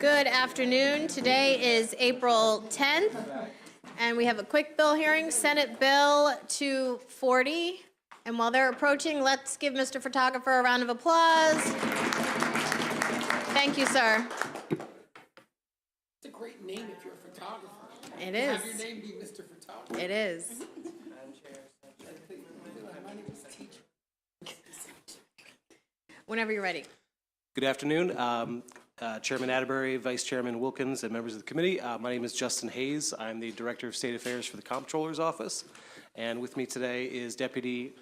Good afternoon. Today is April 10th, and we have a quick bill hearing, Senate Bill 240. And while they're approaching, let's give Mr. Photographer a round of applause. Thank you, sir. It's a great name if you're a photographer. It is. Have your name be Mr. Photographer. It is. My name is Teacher. Whenever you're ready. Good afternoon, Chairman Atterbury, Vice Chairman Wilkins, and members of the committee. My name is Justin Hayes. I'm the Director of State Affairs for the Comptroller's Office. And with me today is Deputy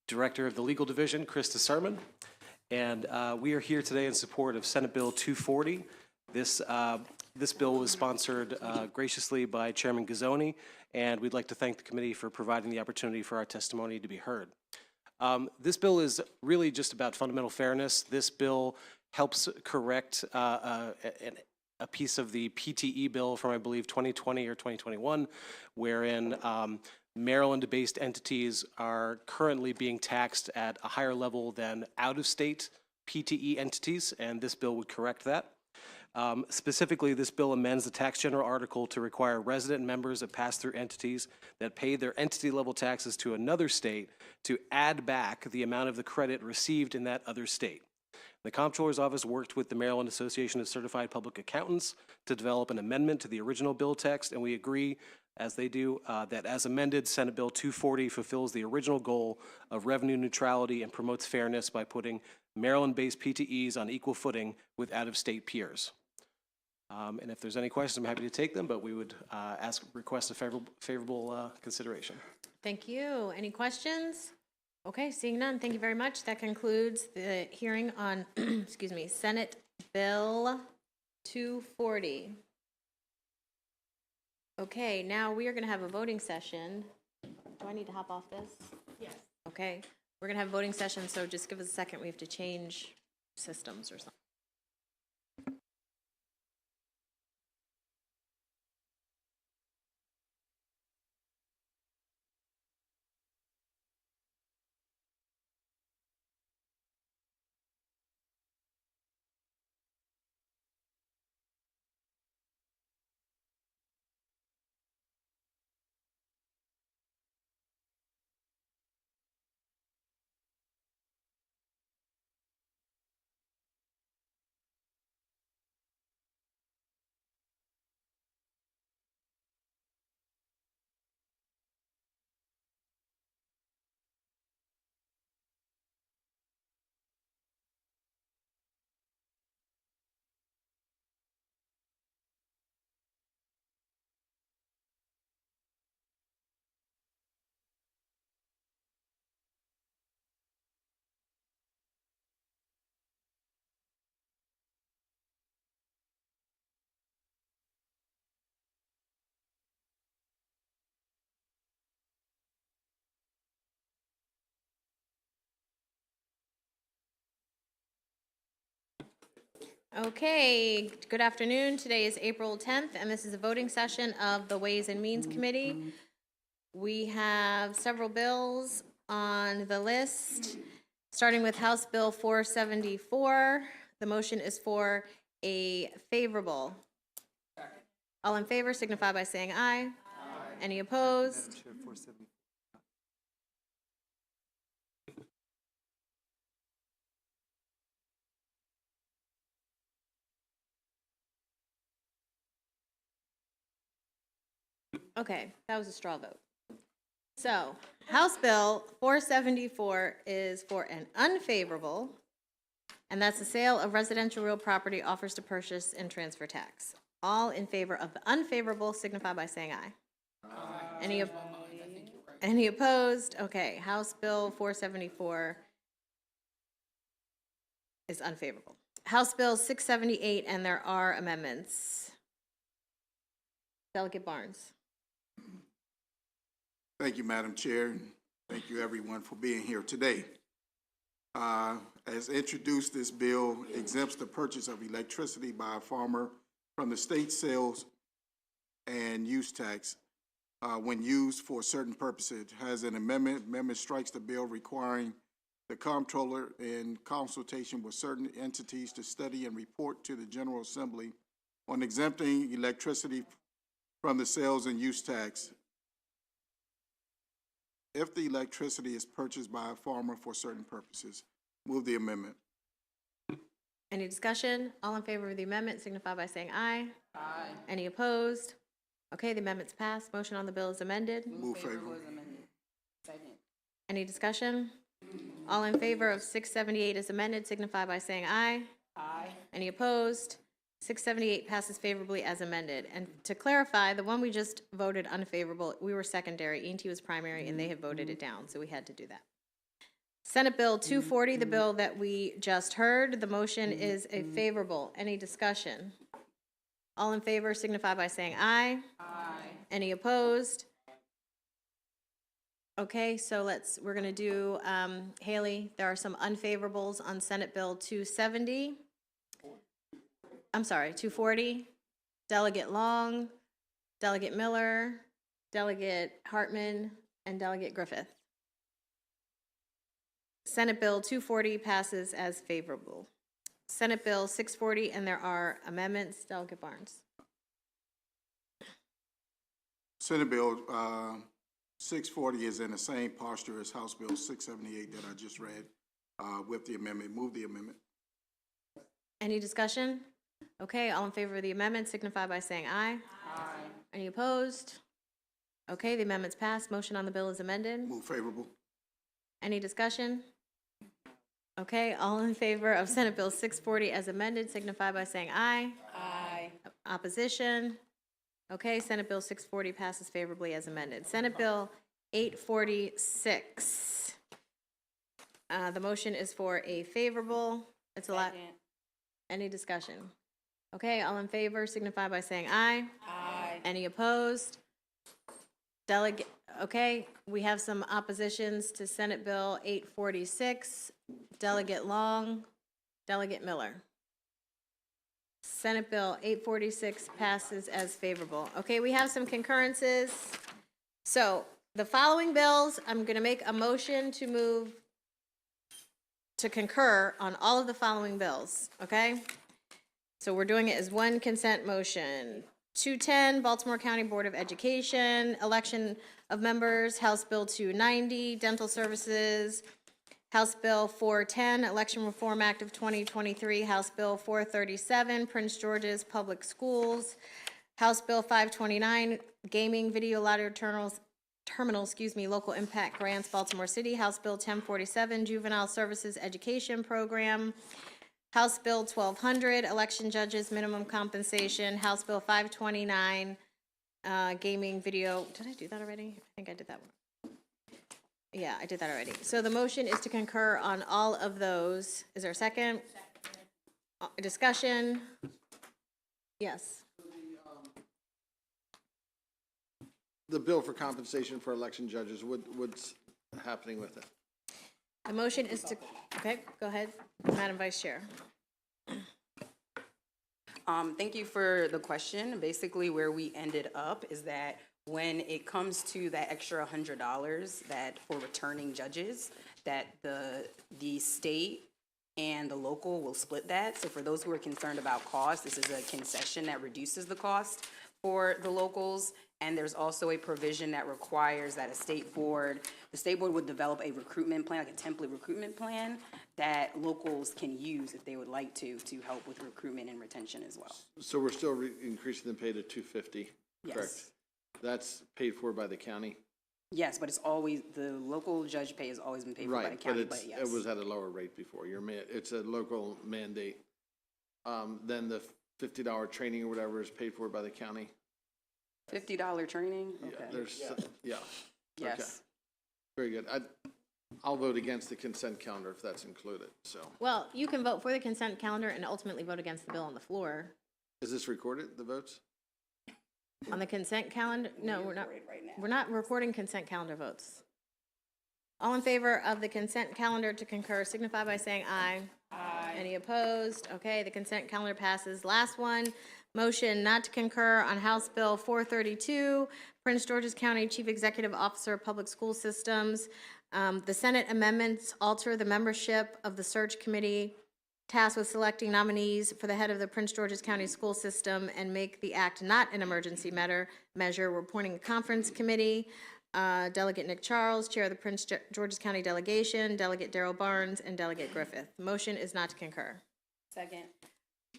Director of the Legal Division, Krista Sermon. And we are here today in support of Senate Bill 240. This bill was sponsored graciously by Chairman Gazzoni, and we'd like to thank the committee for providing the opportunity for our testimony to be heard. This bill is really just about fundamental fairness. This bill helps correct a piece of the PTE bill from, I believe, 2020 or 2021, wherein Maryland-based entities are currently being taxed at a higher level than out-of-state PTE entities, and this bill would correct that. Specifically, this bill amends the tax general article to require resident members of pass-through entities that pay their entity-level taxes to another state to add back the amount of the credit received in that other state. The Comptroller's Office worked with the Maryland Association of Certified Public Accountants to develop an amendment to the original bill text, and we agree, as they do, that as amended, Senate Bill 240 fulfills the original goal of revenue neutrality and promotes fairness by putting Maryland-based PTEs on equal footing with out-of-state peers. And if there's any questions, I'm happy to take them, but we would request a favorable consideration. Thank you. Any questions? Okay, seeing none, thank you very much. That concludes the hearing on, excuse me, Senate Bill 240. Okay, now we are going to have a voting session. Do I need to hop off this? Yes. Okay, we're going to have a voting session, so just give us a second. We have to change systems or something. Okay, good afternoon. Today is April 10th, and this is a voting session of the Ways and Means Committee. We have several bills on the list, starting with House Bill 474. The motion is for a favorable. All in favor signify by saying aye. Aye. Any opposed? Okay, that was a straw vote. So, House Bill 474 is for an unfavorable, and that's the sale of residential real property offers to purchase and transfer tax. All in favor of the unfavorable signify by saying aye. Aye. Any opposed? Okay, House Bill 474 is unfavorable. House Bill 678, and there are amendments. Delegate Barnes. Thank you, Madam Chair. Thank you, everyone, for being here today. As introduced, this bill exempts the purchase of electricity by a farmer from the state sales and use tax when used for certain purposes. It has an amendment. Amendment strikes the bill requiring the comptroller in consultation with certain entities to study and report to the General Assembly on exempting electricity from the sales and use tax if the electricity is purchased by a farmer for certain purposes. Move the amendment. Any discussion? All in favor of the amendment signify by saying aye. Aye. Any opposed? Okay, the amendment's passed. Motion on the bill is amended. Move favorable. Any discussion? All in favor of 678 as amended signify by saying aye. Aye. Any opposed? 678 passes favorably as amended. And to clarify, the one we just voted unfavorable, we were secondary, E&T was primary, and they had voted it down, so we had to do that. Senate Bill 240, the bill that we just heard, the motion is a favorable. Any discussion? All in favor signify by saying aye. Aye. Any opposed? Okay, so we're gonna do, Haley, there are some unfavorables on Senate Bill 270. I'm sorry, 240. Delegate Long, Delegate Miller, Delegate Hartman, and Delegate Griffith. Senate Bill 240 passes as favorable. Senate Bill 640, and there are amendments. Delegate Barnes. Senate Bill 640 is in the same posture as House Bill 678 that I just read with the amendment. Move the amendment. Any discussion? Okay, all in favor of the amendment signify by saying aye. Aye. Any opposed? Okay, the amendment's passed. Motion on the bill is amended. Move favorable. Any discussion? Okay, all in favor of Senate Bill 640 as amended signify by saying aye. Aye. Opposition? Okay, Senate Bill 640 passes favorably as amended. Senate Bill 846. The motion is for a favorable. It's a lot. Any discussion? Okay, all in favor signify by saying aye. Aye. Any opposed? Delegate, okay, we have some oppositions to Senate Bill 846. Delegate Long, Delegate Miller. Senate Bill 846 passes as favorable. Okay, we have some concurrences. So the following bills, I'm going to make a motion to move to concur on all of the following bills, okay? So we're doing it as one consent motion. 210, Baltimore County Board of Education, election of members, House Bill 290, dental services, House Bill 410, Election Reform Act of 2023, House Bill 437, Prince George's Public Schools, House Bill 529, Gaming Video Lottery Terminal, Local Impact Grants, Baltimore City, House Bill 1047, Juvenile Services Education Program, House Bill 1200, Election Judges Minimum Compensation, House Bill 529, Gaming Video, did I do that already? I think I did that one. Yeah, I did that already. So the motion is to concur on all of those. Is there a second? Discussion? Yes. The bill for compensation for election judges, what's happening with it? The motion is to, okay, go ahead, Madam Vice Chair. Thank you for the question. Basically, where we ended up is that when it comes to that extra $100 that for returning judges, that the state and the local will split that. So for those who are concerned about cost, this is a concession that reduces the cost for the locals. And there's also a provision that requires that the state board would develop a recruitment plan, like a template recruitment plan that locals can use if they would like to help with recruitment and retention as well. So we're still increasing the pay to $250, correct? Yes. That's paid for by the county? Yes, but it's always, the local judge pay has always been paid for by the Right, county, but but yes. it was at a lower rate before. It's a local mandate. Then the $50 training or whatever is paid for by the county? $50 training? Yeah, Okay. yeah. Yes. Okay. Very good. I'll vote against the consent calendar if that's included, so. Well, you can vote for the consent calendar and ultimately vote against the bill on the floor. Is this recorded, the votes? On the consent calendar, no, we're not, we're not recording consent calendar votes. All in favor of the consent calendar to concur signify by saying aye. Aye. Any opposed? Okay, the consent calendar passes. Last one, Motion not to concur on House Bill 432, Prince George's County Chief Executive Officer of Public School Systems. The Senate amendments alter the membership of the search committee tasked with selecting nominees for the head of the Prince George's County School System and make the act not an emergency measure. We're appointing a conference committee. Delegate Nick Charles, Chair of the Prince George's County Delegation, Delegate Darrell Barnes, and Delegate Griffith. Motion is not to concur. Second.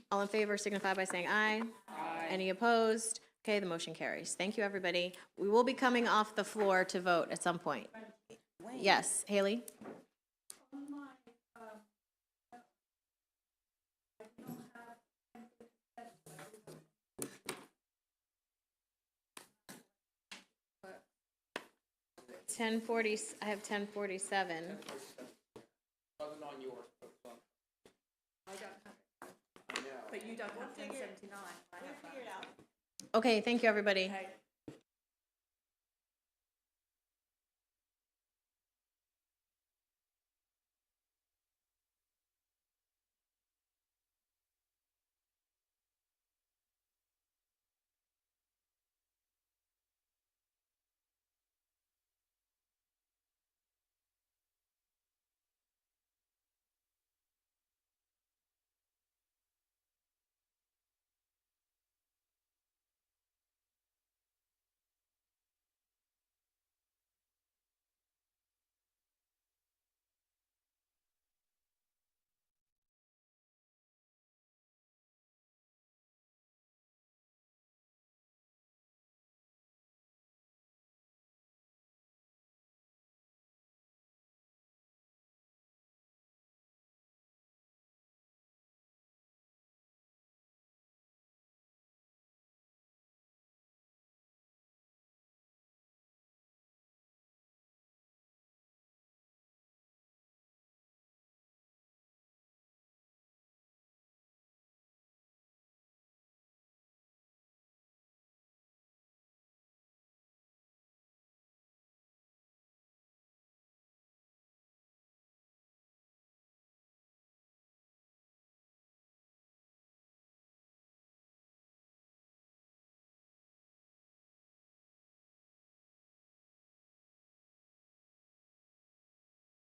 All in favor signify by saying aye. Aye. Any opposed? Okay, the motion carries. Thank you, everybody. We will be coming off the floor to vote at some point. Yes, Haley? I have 10:47. Wasn't on yours, but it's on. But you don't have 1079. Okay, thank you, everybody.